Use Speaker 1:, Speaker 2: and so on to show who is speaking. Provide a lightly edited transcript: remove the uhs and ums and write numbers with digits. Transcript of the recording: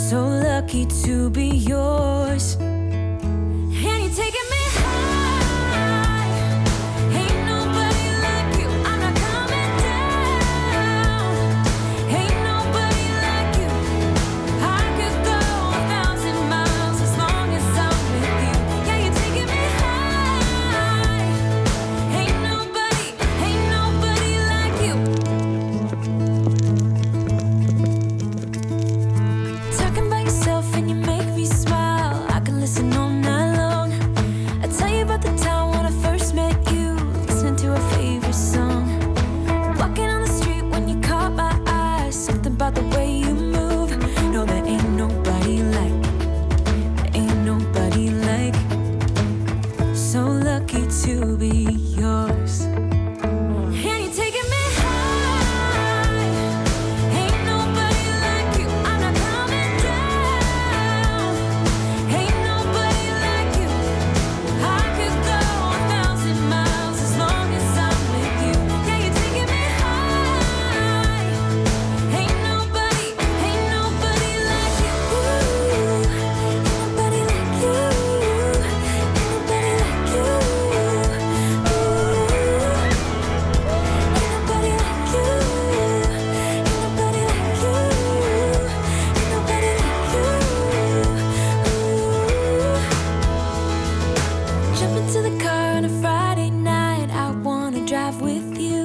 Speaker 1: So lucky to be yours. And you're taking me high. Ain't nobody like you. I'm not coming down. Ain't nobody like you. I could go 1,000 miles as long as I'm with you. Yeah, you're taking me high. Ain't nobody like you. Talking by yourself and you make me smile. I can listen all night long. I tell you about the time when I first met you, listening to our favorite song. Walking on the street when you caught my eye. Something about the way you move. No, there ain't nobody like. There ain't nobody like. So lucky to be yours. And you're taking me high. Ain't nobody like you. I'm not coming down. Ain't nobody like you. I could go 1,000 miles as long as I'm with you. Yeah, you're taking me high. Ain't nobody like you. Ain't nobody like you. Ain't nobody like you. Ain't nobody like you. Ain't nobody like you. Ain't nobody like you. Jump into the car on a Friday night. I wanna drive with you.